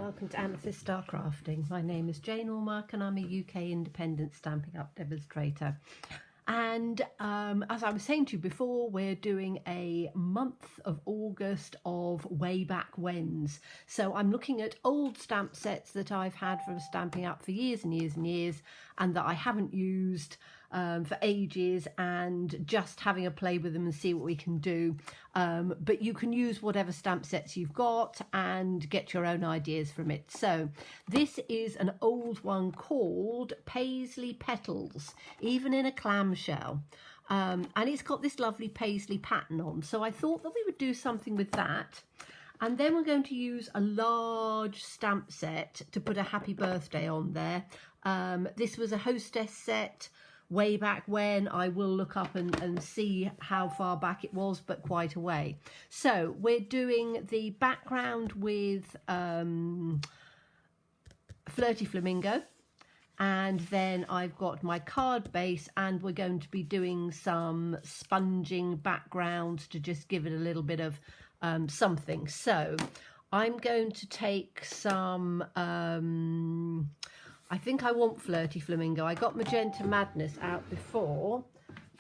welcome to Amethyst Star Crafting. My name is Jane Allmark and I'm a UK independent Stampin' Up demonstrator. And as I was saying to you before, we're doing a month of August of way back whens. So I'm looking at old stamp sets that I've had from Stampin' Up for years and years and years, and that I haven't used for ages, and just having a play with them and see what we can do. But you can use whatever stamp sets you've got and get your own ideas from it. So this is an old one called Paisley Petals, even in a clamshell. And it's got this lovely paisley pattern on. So I thought that we would do something with that. And then we're going to use a large stamp set to put a happy birthday on there. This was a hostess set way back when. I will look up and see how far back it was, but quite a way. So we're doing the background with Flirty Flamingo, and then I've got my card base, and we're going to be doing some sponging backgrounds to just give it a little bit of something. So I'm going to take some I think I want Flirty Flamingo. I got Magenta Madness out before,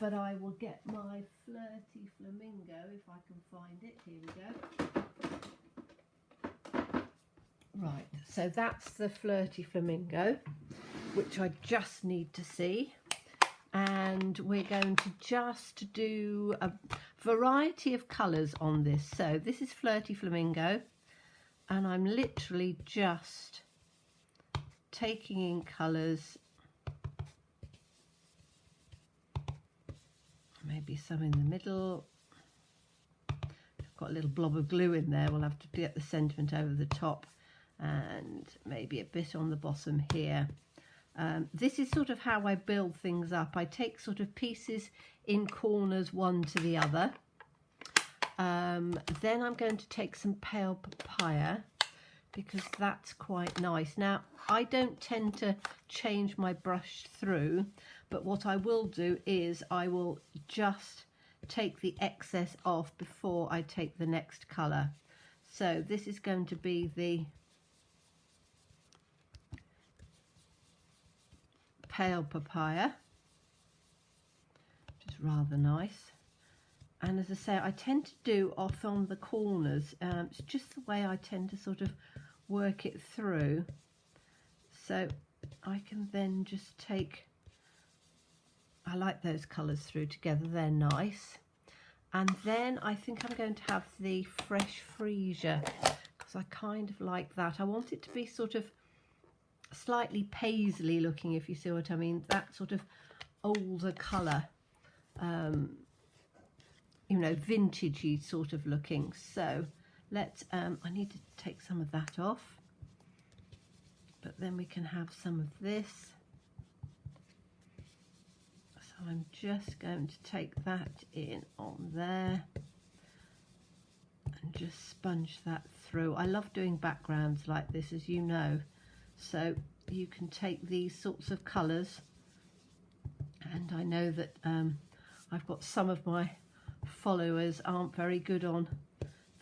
but I will get my Flirty Flamingo if I can find it. Here we go. Right, so that's the Flirty Flamingo, which I just need to see. And we're going to just do a variety of colours on this. So this is Flirty Flamingo, and I'm literally just taking in colours, maybe some in the middle. I've got a little blob of glue in there, we'll have to get the sentiment over the top, and maybe a bit on the bottom here. This is sort of how I build things up. I take sort of pieces in corners one to the other. Then I'm going to take some pale papaya, because that's quite nice. Now, I don't tend to change my brush through, but what I will do is I will just take the excess off before I take the next colour. So this is going to be the pale papaya, which is rather nice. And as I say, I tend to do off on the corners. It's just the way I tend to sort of work it through. So I can then just take, I like those colours through together, they're nice. And then I think I'm going to have the Fresh Freesia, because I kind of like that. I want it to be sort of slightly paisley looking, if you see what I mean, that sort of older colour, you know, vintagey sort of looking. So let's, I need to take some of that off, but then we can have some of this. So I'm just going to take that in on there and just sponge that through. I love doing backgrounds like this, as you know, so you can take these sorts of colours, and I know that I've got some of my followers aren't very good on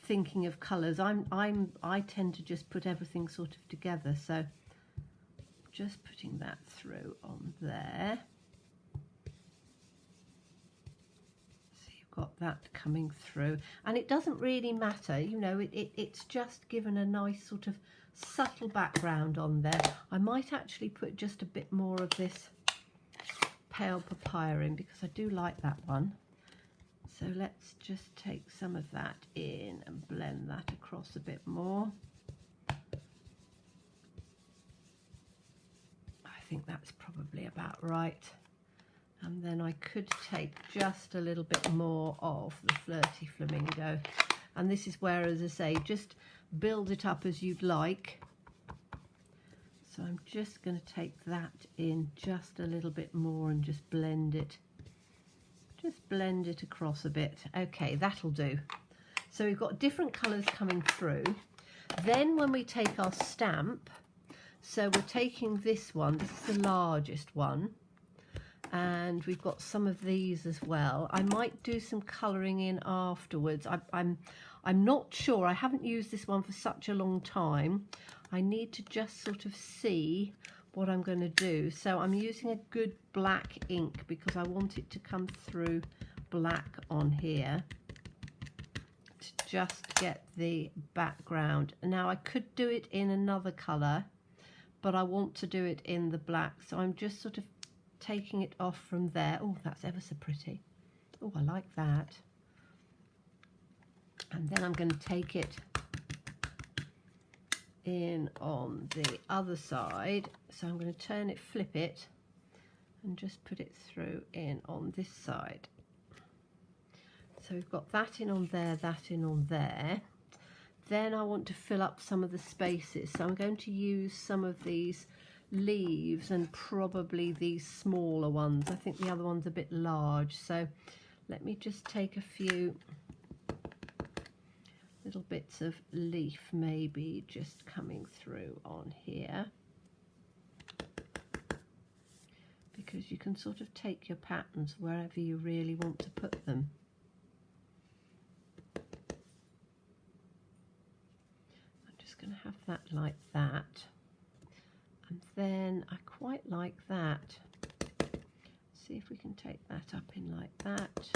thinking of colours. I tend to just put everything sort of together, so just putting that through on there. So you've got that coming through, and it doesn't really matter, you know, it's just given a nice sort of subtle background on there. I might actually put just a bit more of this pale papaya in, because I do like that one. So let's just take some of that in and blend that across a bit more. I think that's probably about right. And then I could take just a little bit more of the Flirty Flamingo. And this is where, as I say, just build it up as you'd like. So I'm just going to take that in just a little bit more and just blend it. Just blend it across a bit. Okay, that'll do. So we've got different colours coming through. Then when we take our stamp, so we're taking this one, this is the largest one, and we've got some of these as well. I might do some colouring in afterwards. I'm not sure, I haven't used this one for such a long time. I need to just sort of see what I'm going to do. So I'm using a good black ink because I want it to come through black on here to just get the background. Now I could do it in another colour, but I want to do it in the black, so I'm just sort of taking it off from there. Oh, that's ever so pretty. Oh, I like that. And then I'm going to take it in on the other side. So I'm going to turn it, flip it, and just put it through in on this side. So we've got that in on there, that in on there. Then I want to fill up some of the spaces. So I'm going to use some of these leaves and probably these smaller ones. I think the other one's a bit large. So let me just take a few little bits of leaf maybe just coming through on here, because you can sort of take your patterns wherever you really want to put them. I'm just going to have that like that, and then I quite like that. See if we can take that up in like that.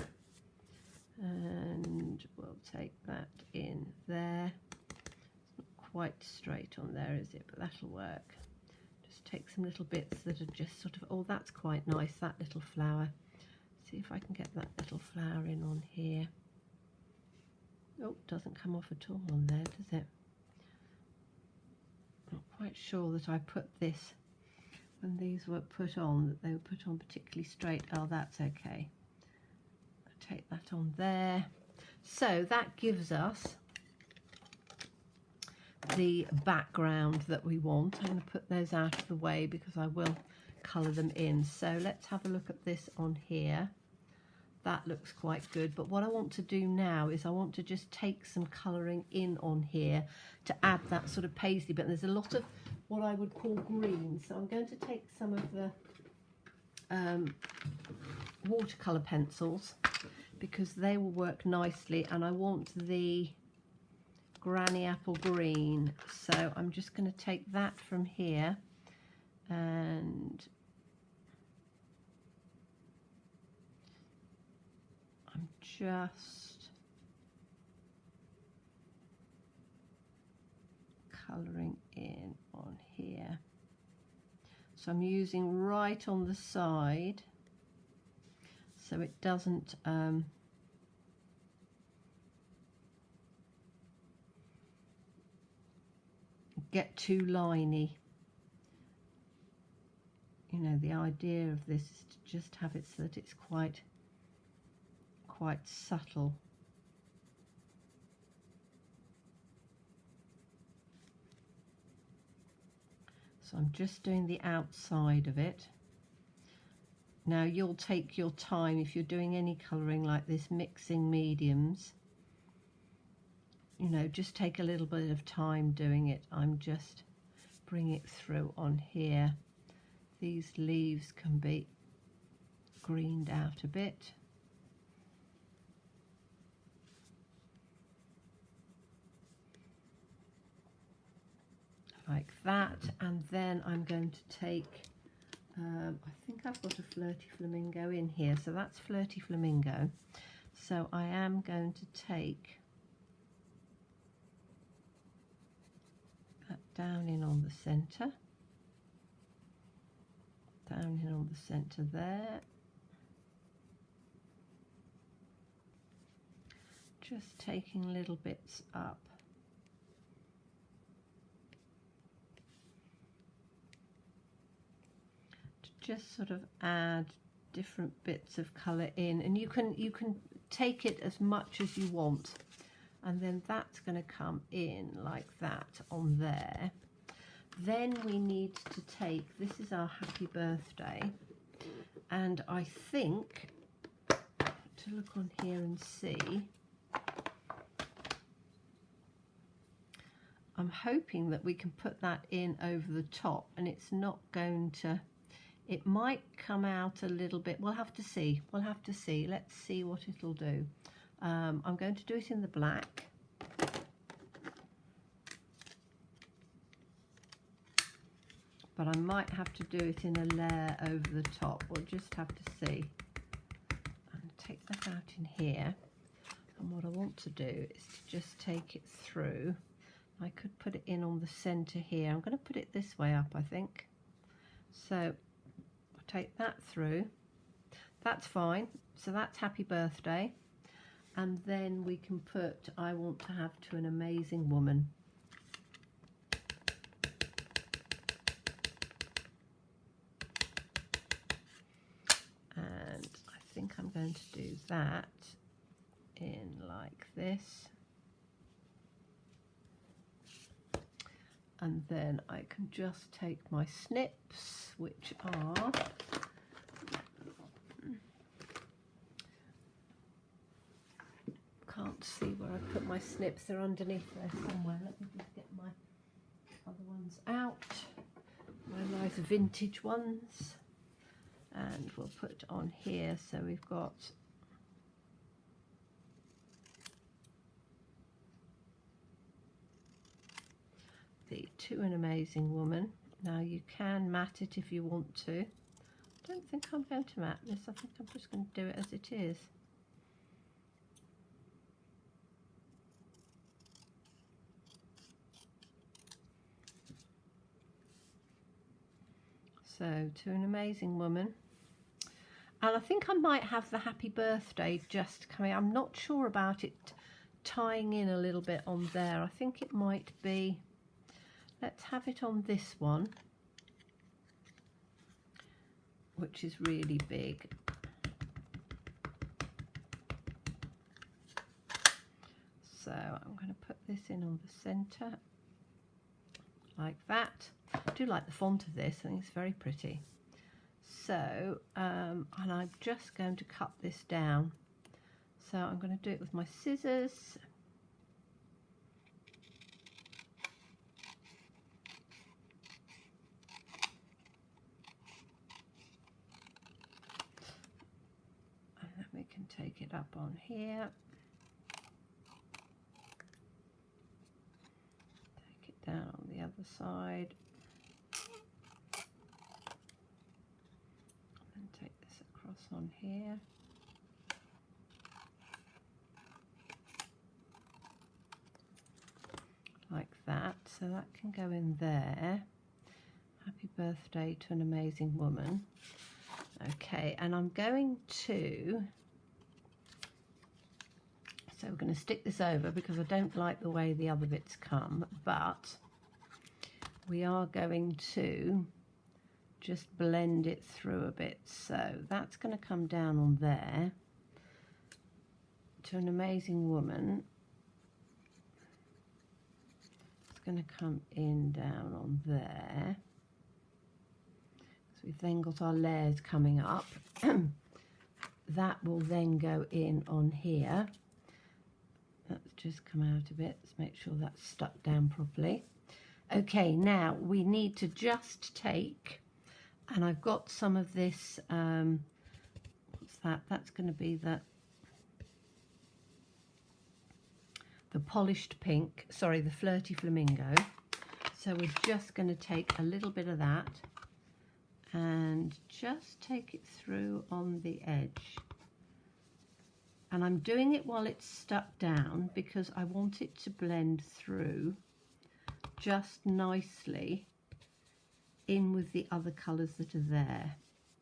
And we'll take that in there. It's not quite straight on there, is it? But that'll work. Just take some little bits that are just sort of, oh, that's quite nice, that little flower. See if I can get that little flower in on here. Oh, doesn't come off at all on there, does it? Not quite sure that I put this, when these were put on, that they were put on particularly straight. Oh, that's okay. Take that on there. So that gives us the background that we want. I'm going to put those out of the way because I will colour them in. So let's have a look at this on here. That looks quite good, but what I want to do now is I want to just take some colouring in on here to add that sort of paisley, but there's a lot of what I would call green. So I'm going to take some of the watercolour pencils, because they will work nicely, and I want the granny apple green. So I'm just going to take that from here and I'm just colouring in on here. So I'm using right on the side so it doesn't get too liney. You know, the idea of this is to just have it so that it's quite subtle. So I'm just doing the outside of it. Now you'll take your time if you're doing any colouring like this, mixing mediums. You know, just take a little bit of time doing it. I'm just bringing it through on here. These leaves can be greened out a bit. Like that, and then I'm going to take I think I've got a Flirty Flamingo in here, so that's Flirty Flamingo. So I am going to take that down in on the centre, down in on the centre there. Just taking little bits up. Just sort of add different bits of colour in, and you can take it as much as you want, and then that's going to come in like that on there. Then we need to take, this is our happy birthday, and I think to look on here and see, I'm hoping that we can put that in over the top, and it's not going to, it might come out a little bit. We'll have to see. We'll have to see. Let's see what it'll do. I'm going to do it in the black. but I might have to do it in a layer over the top. We'll just have to see. And take that out in here. And what I want to do is to just take it through. I could put it in on the center here. I'm going to put it this way up, I think. So I'll take that through. That's fine. So that's happy birthday. And then we can put I want to have to an amazing woman. And I think I'm going to do that in like this. And then I can just take my snips, which are can't see where I put my snips, they're underneath there somewhere. Let me just get my other ones out, my nice vintage ones, and we'll put on here. So we've got the To an Amazing Woman. Now you can mat it if you want to. I don't think I'm going to mat this. I think I'm just going to do it as it is. So To an Amazing Woman. And I think I might have the happy birthday just coming. I'm not sure about it tying in a little bit on there. I think it might be, let's have it on this one, which is really big. So I'm going to put this in on the center like that. I do like the font of this. I think it's very pretty. So, and I'm just going to cut this down. So I'm going to do it with my scissors. And then we can take it up on here. Take it down on the other side. And take this across on here. Like that, so that can go in there. Happy birthday to an amazing woman. Okay, and I'm going to, so we're going to stick this over because I don't like the way the other bits come, but we are going to just blend it through a bit. So that's going to come down on there. To an Amazing Woman. Going to come in down on there. So we've then got our layers coming up. That will then go in on here. Let's just come out a bit. Let's make sure that's stuck down properly. Okay, now we need to just take, and I've got some of this, what's that? That's going to be the polished pink, sorry, the Flirty Flamingo. So we're just going to take a little bit of that and just take it through on the edge. And I'm doing it while it's stuck down because I want it to blend through just nicely in with the other colours that are there.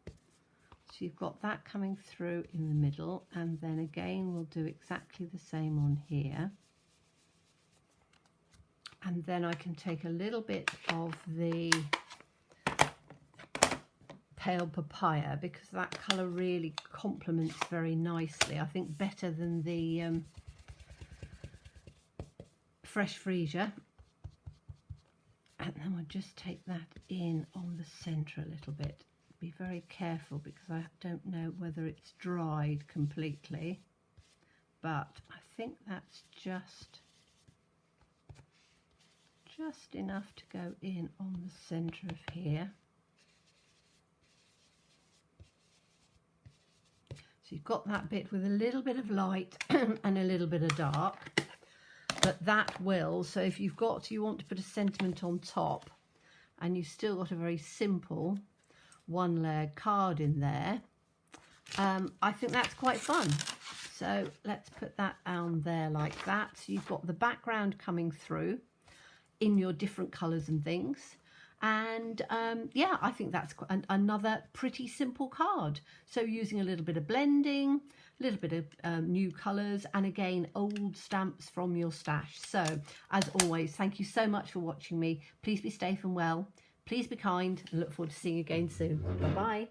So you've got that coming through in the middle, and then again we'll do exactly the same on here. And then I can take a little bit of the pale papaya because that colour really complements very nicely. I think better than the fresh freesia. And then we'll just take that in on the centre a little bit. Be very careful because I don't know whether it's dried completely, but I think that's just enough to go in on the centre of here. So you've got that bit with a little bit of light and a little bit of dark, but that will, so if you want to put a sentiment on top, and you've still got a very simple one layered card in there. I think that's quite fun. So let's put that down there like that. So you've got the background coming through in your different colours and things. And yeah, I think that's another pretty simple card. So using a little bit of blending, a little bit of new colours, and again, old stamps from your stash. So as always, thank you so much for watching me. Please be safe and well. Please be kind, and look forward to seeing you again soon. Bye-bye.